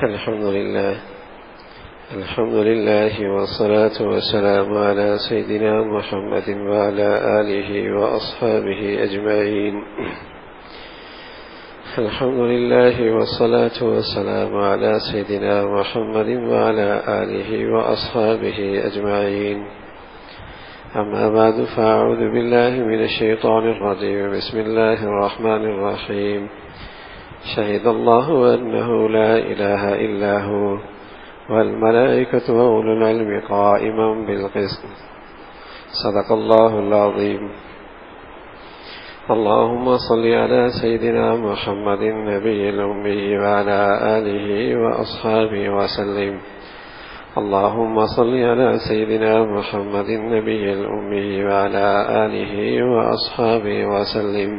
الحمد لله والصلاة والسلام على سيدنا محمد وعلى آله وأصحابه أجمعين. الحمد لله والصلاة والسلام على سيدنا محمد وعلى آله وأصحابه أجمعين. أما بعد فأعوذ بالله من الشيطان الرجيم. بسم الله الرحمن الرحيم. شهد الله أنه لا إله إلا هو والملائكة وأولو العلم قائما بالقسط. صدق الله العظيم. اللهم صل على سيدنا محمد النبي الأمي وعلى آله وأصحابه وسلم. اللهم صل على سيدنا محمد النبي الأمي وعلى آله وأصحابه وسلم.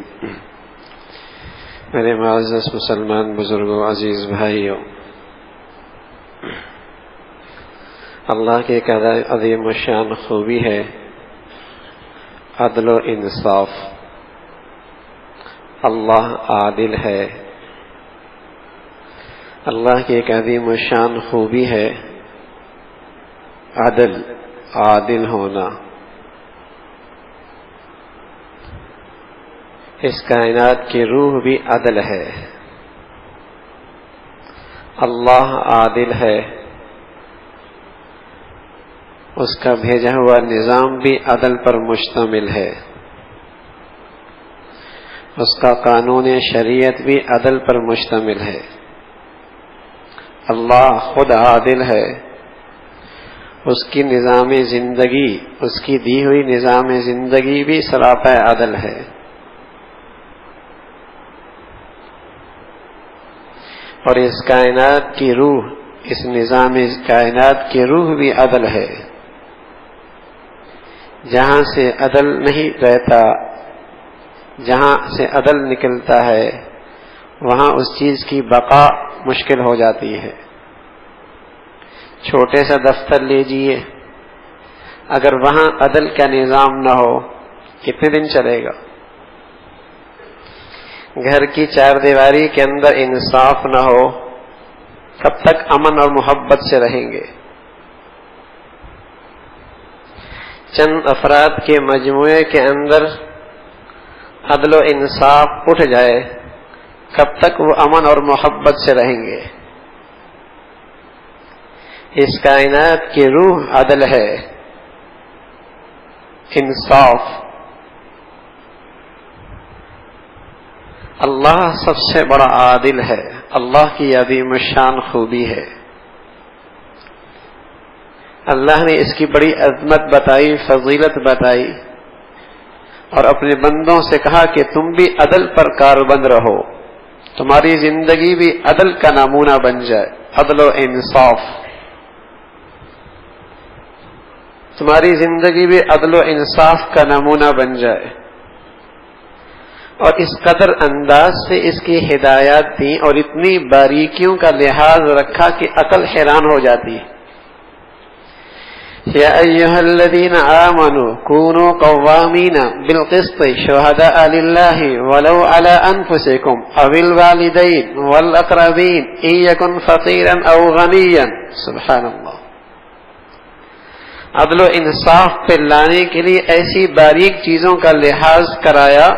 میرے معزز مسلمان بزرگوں، عزیز بھائیوں، اللہ کی ایک عظیم الشان خوبی ہے عدل و انصاف. اللہ عادل ہے. اللہ کی ایک عظیم الشان خوبی ہے عادل ہونا. اس کائنات کی روح بھی عدل ہے. اللہ عادل ہے. اس کا بھیجا ہوا نظام بھی عدل پر مشتمل ہے. اس کا قانون شریعت بھی عدل پر مشتمل ہے. اللہ خود عادل ہے. اس کی نظام زندگی، اس کی دی ہوئی نظام زندگی بھی سراپا عدل ہے. اور اس کائنات کی روح، اس نظام کائنات کی روح بھی عدل ہے. جہاں سے عدل نہیں رہتا، جہاں سے عدل نکلتا ہے، وہاں اس چیز کی بقا مشکل ہو جاتی ہے. چھوٹے سا دفتر لیجئے، اگر وہاں عدل کا نظام نہ ہو کتنے دن چلے گا؟ گھر کی چار دیواری کے اندر انصاف نہ ہو کب تک امن اور محبت سے رہیں گے؟ چند افراد کے مجموعے کے اندر عدل و انصاف اٹھ جائے کب تک وہ امن اور محبت سے رہیں گے؟ اس کائنات کی روح عدل ہے، انصاف. اللہ سب سے بڑا عادل ہے. اللہ کی عظیم الشان خوبی ہے. اللہ نے اس کی بڑی عظمت بتائی، فضیلت بتائی، اور اپنے بندوں سے کہا کہ تم بھی عدل پر کاربند رہو، تمہاری زندگی بھی عدل کا نمونہ بن جائے. عدل و انصاف، تمہاری زندگی بھی عدل و انصاف کا نمونہ بن جائے. اور اس قدر انداز سے اس کی ہدایات تھیں اور اتنی باریکیوں کا لحاظ رکھا کہ عقل حیران ہو جاتی. یا ایھا الذین آمنوا کونوا قوامین بالقسط شہداء للہ ولو علی انفسکم او الوالدین والاقربین ان یکن فقیرا او غنیا. سبحان اللہ. عدل و انصاف پہ لانے کے لیے ایسی باریک چیزوں کا لحاظ کرایا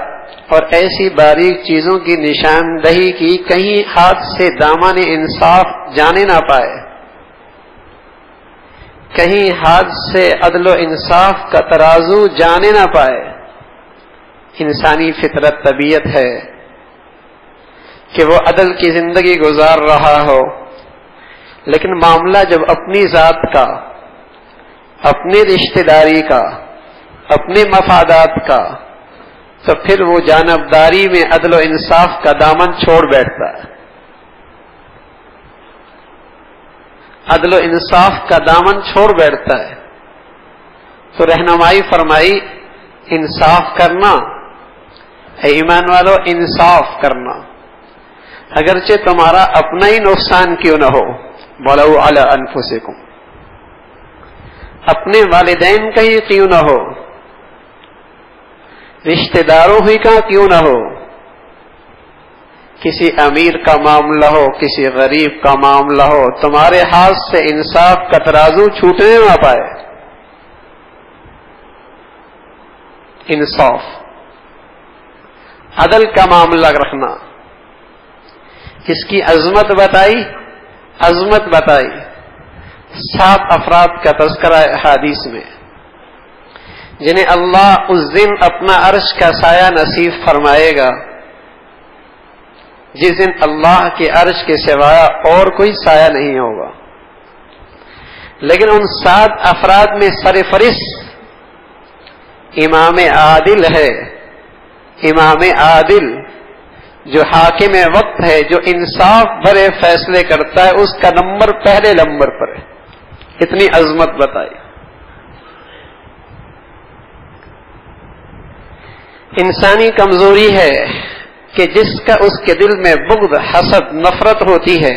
اور ایسی باریک چیزوں کی نشاندہی کی کہیں ہاتھ سے دامن انصاف جانے نہ پائے، کہیں ہاتھ سے عدل و انصاف کا ترازو جانے نہ پائے. انسانی فطرت، طبیعت ہے کہ وہ عدل کی زندگی گزار رہا ہو، لیکن معاملہ جب اپنی ذات کا، اپنی رشتہ داری کا، اپنے مفادات کا، تو پھر وہ جانبداری میں عدل و انصاف کا دامن چھوڑ بیٹھتا ہے. عدل و انصاف کا دامن چھوڑ بیٹھتا ہے. تو رہنمائی فرمائی انصاف کرنا. اے ایمان والو، انصاف کرنا، اگرچہ تمہارا اپنا ہی نقصان کیوں نہ ہو. ولو علی انفسکم، اپنے والدین کا ہی کیوں نہ ہو، رشتہ داروں ہی کا کیوں نہ ہو، کسی امیر کا معاملہ ہو، کسی غریب کا معاملہ ہو، تمہارے ہاتھ سے انصاف کا ترازو چھوٹنے نہ پائے. انصاف، عدل کا معاملہ رکھنا. اس کی عظمت بتائی، عظمت بتائی. 7 افراد کا تذکرہ ہے حدیث میں جنہیں اللہ اس دن اپنا عرش کا سایہ نصیب فرمائے گا، جس دن اللہ کے عرش کے سوائے اور کوئی سایہ نہیں ہوگا. لیکن ان 7 افراد میں سرفرست امام عادل ہے. امام عادل جو حاکم وقت ہے، جو انصاف بھرے فیصلے کرتا ہے، اس کا نمبر پہلے نمبر پر ہے. اتنی عظمت بتائی. انسانی کمزوری ہے کہ جس کا اس کے دل میں بغض، حسد، نفرت ہوتی ہے،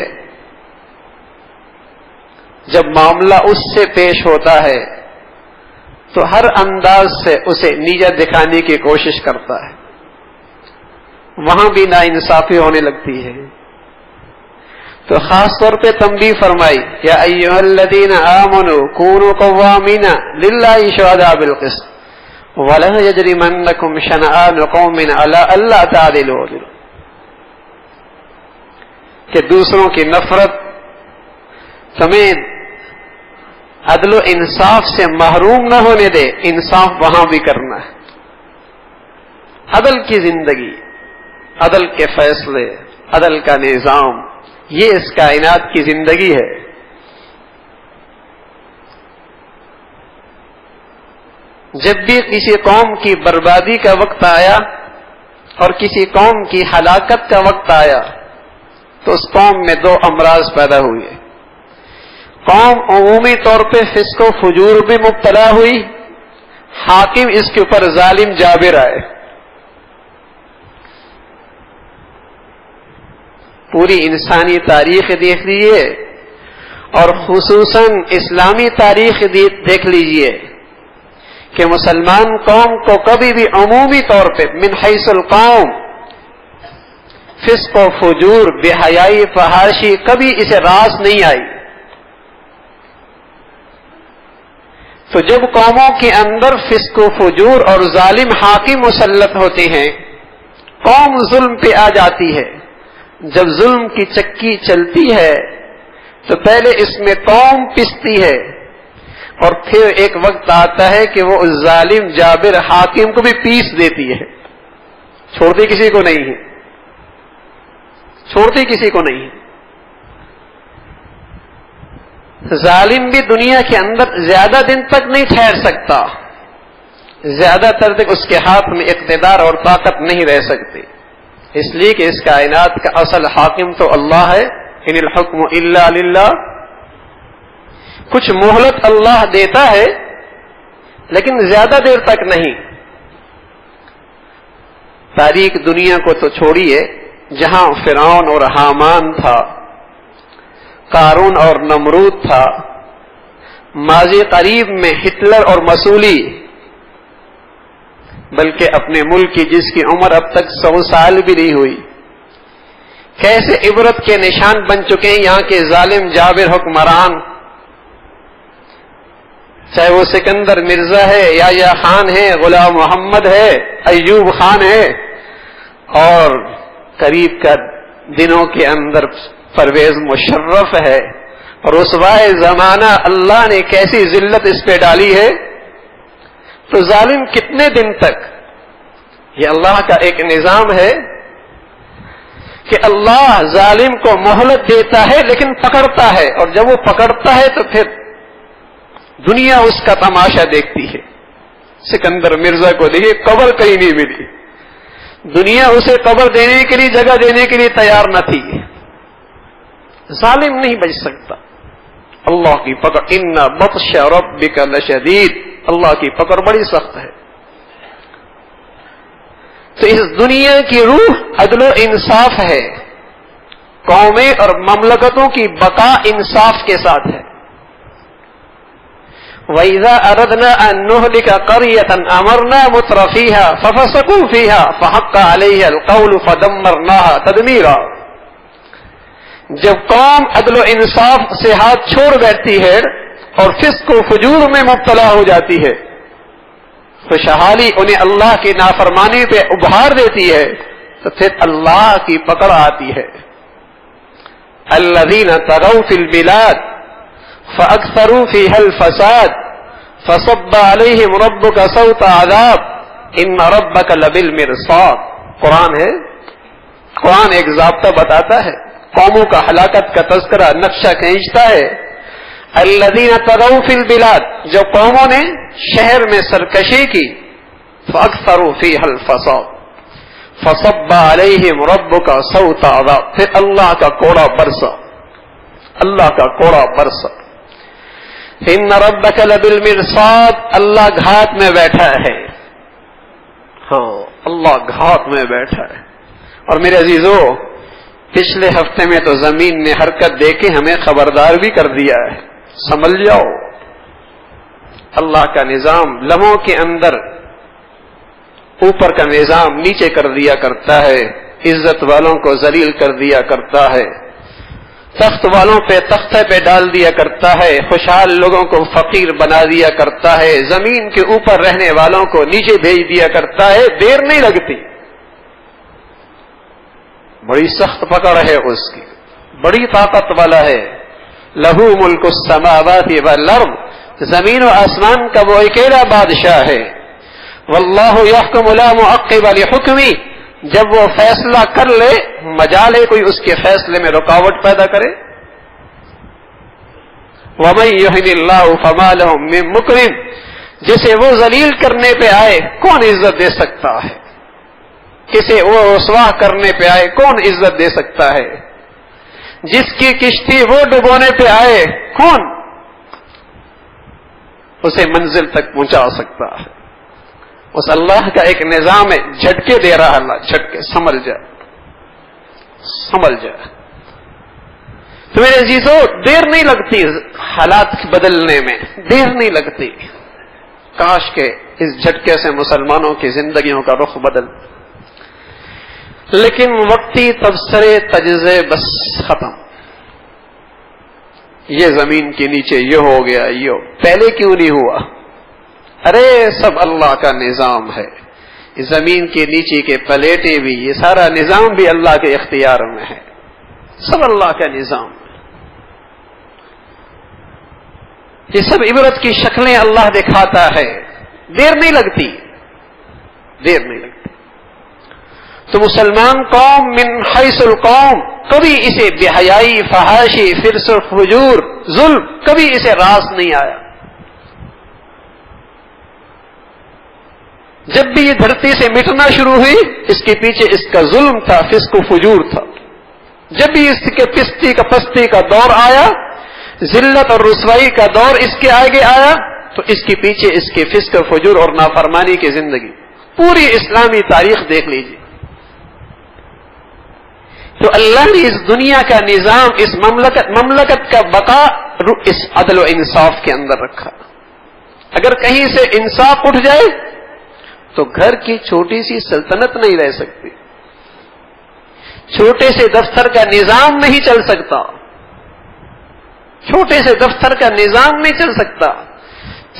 جب معاملہ اس سے پیش ہوتا ہے تو ہر انداز سے اسے نیچا دکھانے کی کوشش کرتا ہے. وہاں بھی ناانصافی ہونے لگتی ہے. تو خاص طور پہ تنبیہ فرمائی، یا ایھا الذین آمنوا کونوا قوامین للہ شہداء بالقسط وَلَا يَجْرِمَنَّكُمْ شَنَآنُ قَوْمٍ عَلَىٰ أَلَّا تَعْدِلُوا، کہ دوسروں کی نفرت تمہیں عدل و انصاف سے محروم نہ ہونے دے. انصاف وہاں بھی کرنا ہے. عدل کی زندگی، عدل کے فیصلے، عدل کا نظام، یہ اس کائنات کی زندگی ہے. جب بھی کسی قوم کی بربادی کا وقت آیا اور کسی قوم کی ہلاکت کا وقت آیا تو اس قوم میں 2 امراض پیدا ہوئے. قوم عمومی طور پہ فسق و فجور بھی مبتلا ہوئی، حاکم اس کے اوپر ظالم جابر آئے. پوری انسانی تاریخ دیکھ لیجیے اور خصوصاً اسلامی تاریخ دیکھ لیجیے کہ مسلمان قوم کو کبھی بھی عمومی طور پہ من حیث القوم فسق و فجور، بے حیائی، فحاشی کبھی اسے راس نہیں آئی. تو جب قوموں کے اندر فسق و فجور اور ظالم حاکم مسلط ہوتے ہیں، قوم ظلم پہ آ جاتی ہے. جب ظلم کی چکی چلتی ہے تو پہلے اس میں قوم پستی ہے اور پھر ایک وقت آتا ہے کہ وہ اس ظالم جابر حاکم کو بھی پیس دیتی ہے. چھوڑتی کسی کو نہیں ہے، چھوڑتی کسی کو نہیں ہے. ظالم بھی دنیا کے اندر زیادہ دن تک نہیں ٹھہر سکتا، زیادہ تر تک اس کے ہاتھ میں اقتدار اور طاقت نہیں رہ سکتی. اس لیے کہ اس کائنات کا اصل حاکم تو اللہ ہے. ان الحکم الا للہ. کچھ مہلت اللہ دیتا ہے لیکن زیادہ دیر تک نہیں. تاریخ دنیا کو تو چھوڑیے، جہاں فرعون اور حامان تھا، قارون اور نمرود تھا، ماضی قریب میں ہٹلر اور مسولی، بلکہ اپنے ملک کی جس کی عمر اب تک 100 سال بھی نہیں ہوئی، کیسے عبرت کے نشان بن چکے ہیں یہاں کے ظالم جابر حکمران. چاہے وہ سکندر مرزا ہے، یا خان ہے، غلام محمد ہے، ایوب خان ہے، اور قریب کا دنوں کے اندر پرویز مشرف ہے. اور رسوائے زمانہ اللہ نے کیسی ذلت اس پہ ڈالی ہے. تو ظالم کتنے دن تک؟ یہ اللہ کا ایک نظام ہے کہ اللہ ظالم کو مہلت دیتا ہے لیکن پکڑتا ہے، اور جب وہ پکڑتا ہے تو پھر دنیا اس کا تماشا دیکھتی ہے. سکندر مرزا کو دیکھیے، قبر کہیں نہیں ملی، دنیا اسے قبر دینے کے لیے، جگہ دینے کے لیے تیار نہ تھی. ظالم نہیں بچ سکتا. اللہ کی پکڑ، ان بطش ربک لشدید، اللہ کی پکڑ بڑی سخت ہے. تو اس دنیا کی روح عدل و انصاف ہے. قومیں اور مملکتوں کی بقا انصاف کے ساتھ ہے. وَإِذَا أَرَدْنَا أَن نُهْلِكَ قَرْيَةً أَمَرْنَا مُتْرَفِيهَا فَفَسَقُوا فِيهَا فَحَقَّ عَلَيْهَا الْقَوْلُ فَدَمَّرْنَاهَا تَدْمِيرًا. جب قوم عدل و انصاف سے ہاتھ چھوڑ بیٹھتی ہے اور فسق و فجور میں مبتلا ہو جاتی ہے، خوشحالی انہیں اللہ کی نافرمانی پہ ابھار دیتی ہے، تو پھر اللہ کی پکڑ آتی ہے. الذین طغوا فی البلاد فاکثروا فیہا الفساد فصب علیہم ربک صوت عذاب ان ربک لبالمرصاد. قرآن ہے، قرآن ایک ضابطہ بتاتا ہے، قوموں کا ہلاکت کا تذکرہ نقشہ کھینچتا ہے. الذین طغوا فی البلاد، جو قوموں نے شہر میں سرکشی کی، فاکثروا فیہا الفساد فصب علیہم ربک صوت عذاب، پھر اللہ کا کوڑا برسا، اللہ کا کوڑا برسا. ان ربک لبالمرصاد، اللہ گھات میں بیٹھا ہے. ہاں، اللہ گھات میں بیٹھا ہے. اور میرے عزیزو، پچھلے ہفتے میں تو زمین نے حرکت دے کے ہمیں خبردار بھی کر دیا ہے، سنبھل جاؤ. اللہ کا نظام لمحوں کے اندر اوپر کا نظام نیچے کر دیا کرتا ہے، عزت والوں کو ذلیل کر دیا کرتا ہے، تخت والوں پہ تختے پہ ڈال دیا کرتا ہے، خوشحال لوگوں کو فقیر بنا دیا کرتا ہے، زمین کے اوپر رہنے والوں کو نیچے بھیج دیا کرتا ہے. دیر نہیں لگتی، بڑی سخت پکڑ ہے اس کی، بڑی طاقت والا ہے. لہو ملک السماوات والارض، زمین و آسمان کا وہ اکیلا بادشاہ ہے. واللہ یحکم لا معقب لحکمی، جب وہ فیصلہ کر لے مجال ہے کوئی اس کے فیصلے میں رکاوٹ پیدا کرے. ومن یہن اللہ فما لہ من مکرم، جسے وہ ذلیل کرنے پہ آئے کون عزت دے سکتا ہے؟ کسے وہ رسوا کرنے پہ آئے کون عزت دے سکتا ہے؟ جس کی کشتی وہ ڈبونے پہ آئے کون اسے منزل تک پہنچا سکتا ہے؟ اس اللہ کا ایک نظام ہے، جھٹکے دے رہا اللہ، جھٹکے. سنبھل جا، سنبھل جا. تو میرے عزیزو، دیر نہیں لگتی حالات بدلنے میں، دیر نہیں لگتی. کاش کہ اس جھٹکے سے مسلمانوں کی زندگیوں کا رخ بدل. لیکن وقتی تبصرے تجزے بس ختم. یہ زمین کے نیچے یہ ہو گیا، یہ پہلے کیوں نہیں ہوا؟ ارے سب اللہ کا نظام ہے. زمین کے نیچے کے پلیٹیں بھی، یہ سارا نظام بھی اللہ کے اختیار میں ہے، سب اللہ کا نظام ہے. یہ سب عبرت کی شکلیں اللہ دکھاتا ہے. دیر نہیں لگتی، دیر نہیں لگتی. تو مسلمان قوم من حیث القوم کبھی اسے بے حیائی، فحاشی، فسق، فجور، ظلم کبھی اسے راس نہیں آیا. جب بھی یہ دھرتی سے مٹنا شروع ہوئی، اس کے پیچھے اس کا ظلم تھا، فسق و فجور تھا. جب بھی اس کے پستی کا دور آیا، ذلت اور رسوائی کا دور اس کے آگے آیا، تو اس کے پیچھے اس کے فسق و فجور اور نافرمانی کی زندگی. پوری اسلامی تاریخ دیکھ لیجیے. تو اللہ نے اس دنیا کا نظام، اس مملکت کا بقا اس عدل و انصاف کے اندر رکھا. اگر کہیں سے انصاف اٹھ جائے تو گھر کی چھوٹی سی سلطنت نہیں رہ سکتی، چھوٹے سے دفتر کا نظام نہیں چل سکتا، چھوٹے سے دفتر کا نظام نہیں چل سکتا.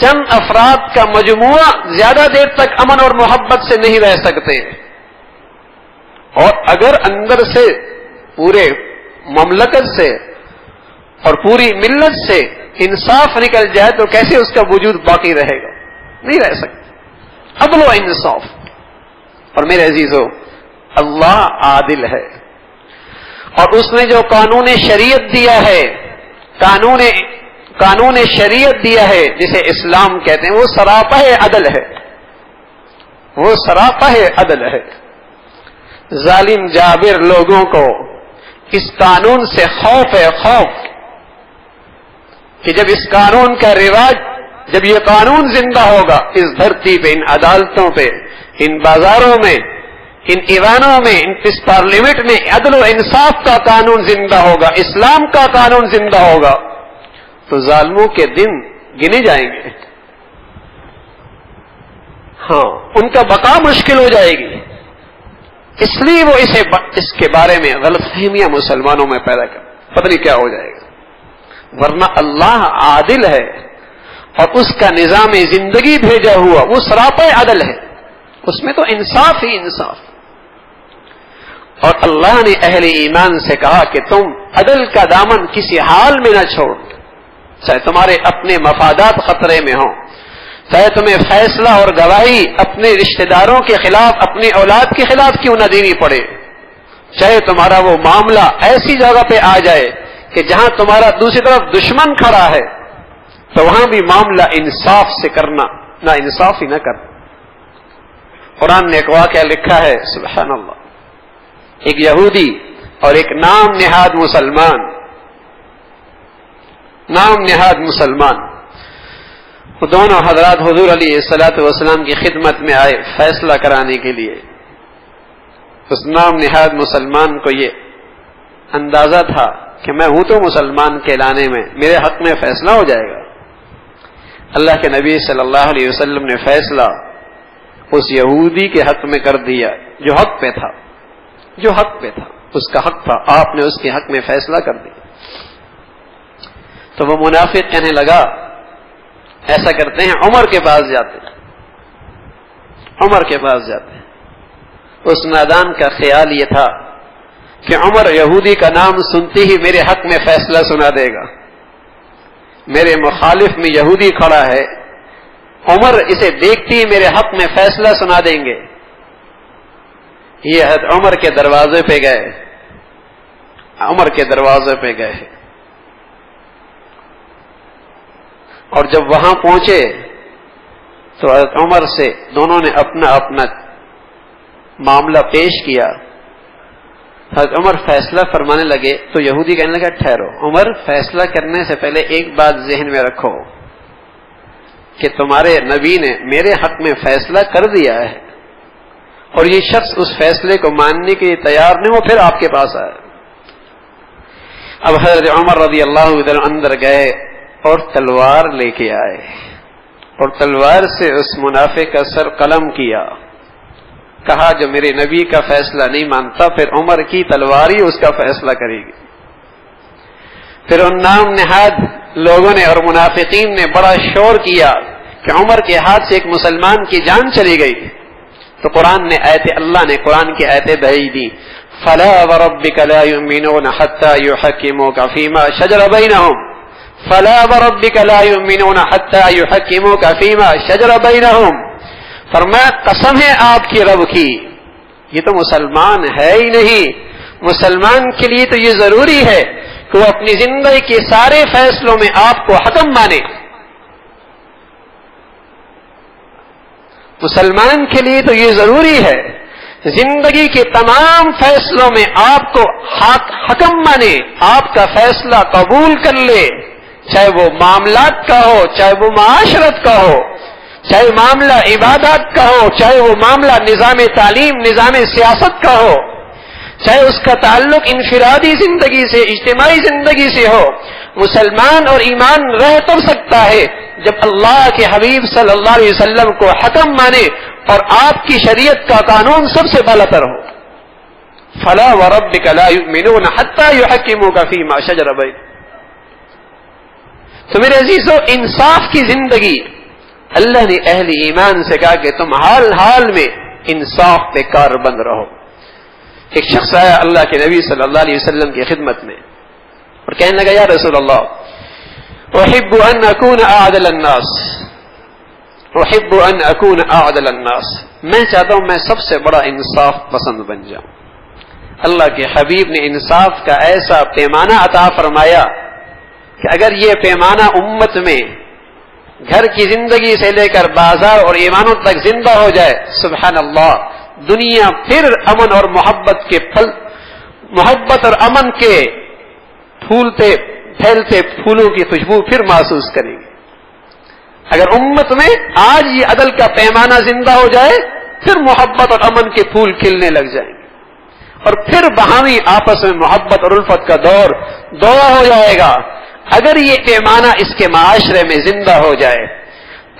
چند افراد کا مجموعہ زیادہ دیر تک امن اور محبت سے نہیں رہ سکتے. اور اگر اندر سے پورے مملکت سے اور پوری ملت سے انصاف نکل جائے تو کیسے اس کا وجود باقی رہے گا؟ نہیں رہ سکتا. عدل و انصاف. اور میرے عزیزو، اللہ عادل ہے، اور اس نے جو قانون شریعت دیا ہے، قانون شریعت دیا ہے جسے اسلام کہتے ہیں، وہ سراپاہ عدل ہے، وہ سراپاہ عدل ہے. ظالم جابر لوگوں کو اس قانون سے خوف ہے، خوف کہ جب اس قانون کا رواج، جب یہ قانون زندہ ہوگا اس دھرتی پہ، ان عدالتوں پہ، ان بازاروں میں، ان ایوانوں میں، اس پارلیمنٹ میں عدل و انصاف کا قانون زندہ ہوگا، اسلام کا قانون زندہ ہوگا، تو ظالموں کے دن گنے جائیں گے. ہاں ان کا بقا مشکل ہو جائے گی، اس لیے وہ اس کے بارے میں غلط فہمیاں مسلمانوں میں پیدا کر، پتہ نہیں کیا ہو جائے گا. ورنہ اللہ عادل ہے اور اس کا نظام زندگی بھیجا ہوا وہ سراپا عدل ہے، اس میں تو انصاف ہی انصاف. اور اللہ نے اہل ایمان سے کہا کہ تم عدل کا دامن کسی حال میں نہ چھوڑ، چاہے تمہارے اپنے مفادات خطرے میں ہوں، چاہے تمہیں فیصلہ اور گواہی اپنے رشتہ داروں کے خلاف، اپنی اولاد کے خلاف کیوں نہ دینی پڑے، چاہے تمہارا وہ معاملہ ایسی جگہ پہ آ جائے کہ جہاں تمہارا دوسری طرف دشمن کھڑا ہے، تو وہاں بھی معاملہ انصاف سے کرنا، نہ انصاف ہی نہ کرنا. قرآن نے ایک واقعہ لکھا ہے، سبحان اللہ، ایک یہودی اور ایک نام نہاد مسلمان، وہ دونوں حضرات حضور علیہ الصلوۃ والسلام کی خدمت میں آئے فیصلہ کرانے کے لیے. اس نام نہاد مسلمان کو یہ اندازہ تھا کہ میں ہوں تو مسلمان کہلانے میں میرے حق میں فیصلہ ہو جائے گا. اللہ کے نبی صلی اللہ علیہ وسلم نے فیصلہ اس یہودی کے حق میں کر دیا جو حق پہ تھا، اس کا حق تھا، آپ نے اس کے حق میں فیصلہ کر دیا. تو وہ منافق کہنے لگا، ایسا کرتے ہیں عمر کے پاس جاتے ہیں. اس نادان کا خیال یہ تھا کہ عمر یہودی کا نام سنتے ہی میرے حق میں فیصلہ سنا دے گا، میرے مخالف میں یہودی کھڑا ہے، عمر اسے دیکھتی ہی میرے حق میں فیصلہ سنا دیں گے. یہ حضرت عمر کے دروازے پہ گئے اور جب وہاں پہنچے تو حضرت عمر سے دونوں نے اپنا معاملہ پیش کیا. حضرت عمر فیصلہ فرمانے لگے تو یہودی کہنے لگا، ٹھہرو عمر، فیصلہ کرنے سے پہلے ایک بات ذہن میں رکھو کہ تمہارے نبی نے میرے حق میں فیصلہ کر دیا ہے اور یہ شخص اس فیصلے کو ماننے کے لیے تیار نہیں، وہ پھر آپ کے پاس آیا. اب حضرت عمر رضی اللہ عنہ اندر گئے اور تلوار لے کے آئے اور تلوار سے اس منافق کا سر قلم کیا. کہا جو میرے نبی کا فیصلہ نہیں مانتا پھر عمر کی تلوار ہی اس کا فیصلہ کرے گی. پھر ان نام نہاد لوگوں نے اور منافقین نے بڑا شور کیا کہ عمر کے ہاتھ سے ایک مسلمان کی جان چلی گئی. تو اللہ نے قرآن کی آیتیں بھیج دی، فلا وربک لا یؤمنون حتى يحكموك فيما شجر بينهم، فلا وربک لا یؤمنون حتى يحكموك فيما شجر بينهم. فرمایا قسم ہے آپ کی رب کی، یہ تو مسلمان ہے ہی نہیں. مسلمان کے لیے تو یہ ضروری ہے کہ وہ اپنی زندگی کے سارے فیصلوں میں آپ کو حکم مانے. مسلمان کے لیے تو یہ ضروری ہے زندگی کے تمام فیصلوں میں آپ کو حکم مانے، آپ کا فیصلہ قبول کر لے، چاہے وہ معاملات کا ہو، چاہے وہ معاشرت کا ہو، چاہے معاملہ عبادات کا ہو، چاہے وہ معاملہ نظام تعلیم، نظام سیاست کا ہو، چاہے اس کا تعلق انفرادی زندگی سے، اجتماعی زندگی سے ہو. مسلمان اور ایمان رہ تو سکتا ہے جب اللہ کے حبیب صلی اللہ علیہ وسلم کو حکم مانے اور آپ کی شریعت کا قانون سب سے بالاتر ہو. فلا وربک لا یؤمنون حتی یحکموک فیما شجر بینہم. تو میرے عزیزو، انصاف کی زندگی اللہ نے اہل ایمان سے کہا کہ تم حال حال میں انصاف پہ کاربند رہو. ایک شخص آیا اللہ کے نبی صلی اللہ علیہ وسلم کی خدمت میں اور کہنے لگا، یا رسول اللہ، احب ان اکون اعدل الناس، احب ان اکون اعدل الناس، میں چاہتا ہوں میں سب سے بڑا انصاف پسند بن جاؤں. اللہ کے حبیب نے انصاف کا ایسا پیمانہ عطا فرمایا کہ اگر یہ پیمانہ امت میں گھر کی زندگی سے لے کر بازار اور ایوانوں تک زندہ ہو جائے، سبحان اللہ، دنیا پھر امن اور محبت اور امن کے پھیلتے پھولوں کی خوشبو پھر محسوس کریں گے. اگر امت میں آج یہ عدل کا پیمانہ زندہ ہو جائے، پھر محبت اور امن کے پھول کھلنے لگ جائیں گے اور پھر باہمی آپس میں محبت اور الفت کا دور ہو جائے گا. اگر یہ پیمانہ اس کے معاشرے میں زندہ ہو جائے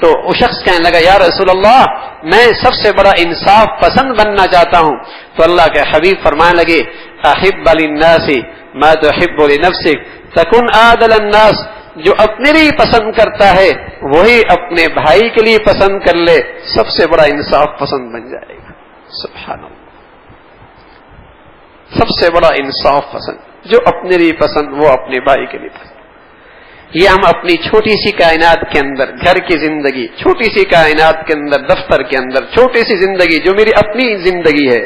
تو وہ شخص کہنے لگا، یا رسول اللہ، میں سب سے بڑا انصاف پسند بننا چاہتا ہوں. تو اللہ کے حبیب فرمانے لگے احب للناس ما تحب لنفسک تکن عادل الناس. جو اپنے لیے پسند کرتا ہے وہی اپنے بھائی کے لیے پسند کر لے, سب سے بڑا انصاف پسند بن جائے گا. سبحان اللہ, سب سے بڑا انصاف پسند. جو اپنے لیے پسند وہ اپنے بھائی کے لیے پسند. یہ ہم اپنی چھوٹی سی کائنات کے اندر, گھر کی زندگی, چھوٹی سی کائنات کے اندر, دفتر کے اندر, چھوٹی سی زندگی جو میری اپنی زندگی ہے,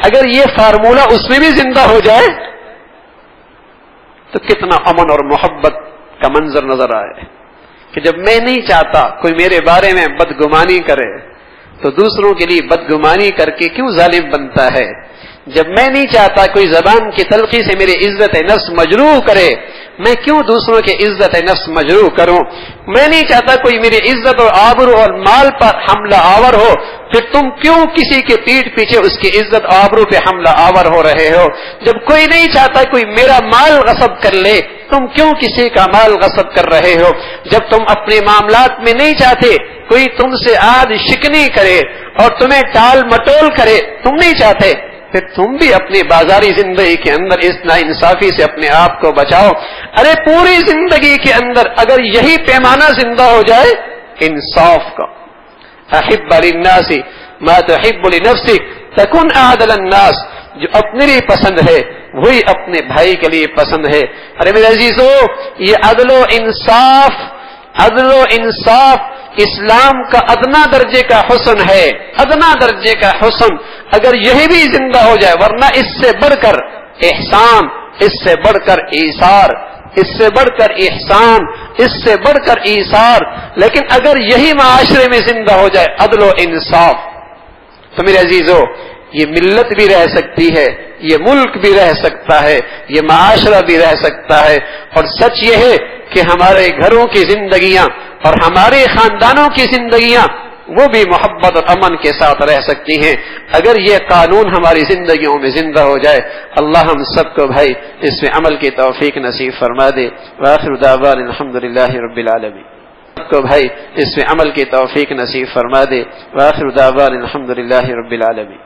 اگر یہ فارمولہ اس میں بھی زندہ ہو جائے تو کتنا امن اور محبت کا منظر نظر آئے کہ جب میں نہیں چاہتا کوئی میرے بارے میں بدگمانی کرے تو دوسروں کے لیے بدگمانی کر کے کیوں ظالم بنتا ہے. جب میں نہیں چاہتا کوئی زبان کی تلخی سے میری عزت نفس مجروح کرے, میں کیوں دوسروں کی عزت نفس مجروح کروں. میں نہیں چاہتا کوئی میری عزت اور آبرو اور مال پر حملہ آور ہو, پھر تم کیوں کسی کے پیٹھ پیچھے اس کی عزت آبرو پہ حملہ آور ہو رہے ہو. جب کوئی نہیں چاہتا کوئی میرا مال غصب کر لے, تم کیوں کسی کا مال غصب کر رہے ہو. جب تم اپنے معاملات میں نہیں چاہتے کوئی تم سے آج شکنی کرے اور تمہیں ٹال مٹول کرے, تم نہیں چاہتے, پھر تم بھی اپنی بازاری زندگی کے اندر اس ناانصافی سے اپنے آپ کو بچاؤ. ارے پوری زندگی کے اندر اگر یہی پیمانہ زندہ ہو جائے انصاف کا, احب للناس ما تحب لنفسک تکن عادل الناس, جو اپنے لیے پسند ہے وہی اپنے بھائی کے لیے پسند ہے. ارے میرے عزیزو, یہ عدل و انصاف اسلام کا ادنا درجے کا حسن ہے, ادنا درجے کا حسن. اگر یہی بھی زندہ ہو جائے, ورنہ اس سے بڑھ کر احسان, اس سے بڑھ کر ایثار, اس سے بڑھ کر احسان, اس سے بڑھ کر ایثار. لیکن اگر یہی معاشرے میں زندہ ہو جائے عدل و انصاف, تو میرے عزیزو یہ ملت بھی رہ سکتی ہے, یہ ملک بھی رہ سکتا ہے, یہ معاشرہ بھی رہ سکتا ہے. اور سچ یہ ہے کہ ہمارے گھروں کی زندگیاں اور ہمارے خاندانوں کی زندگیاں وہ بھی محبت اور امن کے ساتھ رہ سکتی ہیں اگر یہ قانون ہماری زندگیوں میں زندہ ہو جائے. اللہ ہم سب کو بھائی اس میں عمل کی توفیق نصیب فرما دے. وآخر دعوانا الحمدللہ رب العالمین. سب کو بھائی اس میں عمل کی توفیق نصیب فرما دے. وآخر دعوانا الحمدللہ رب العالمین.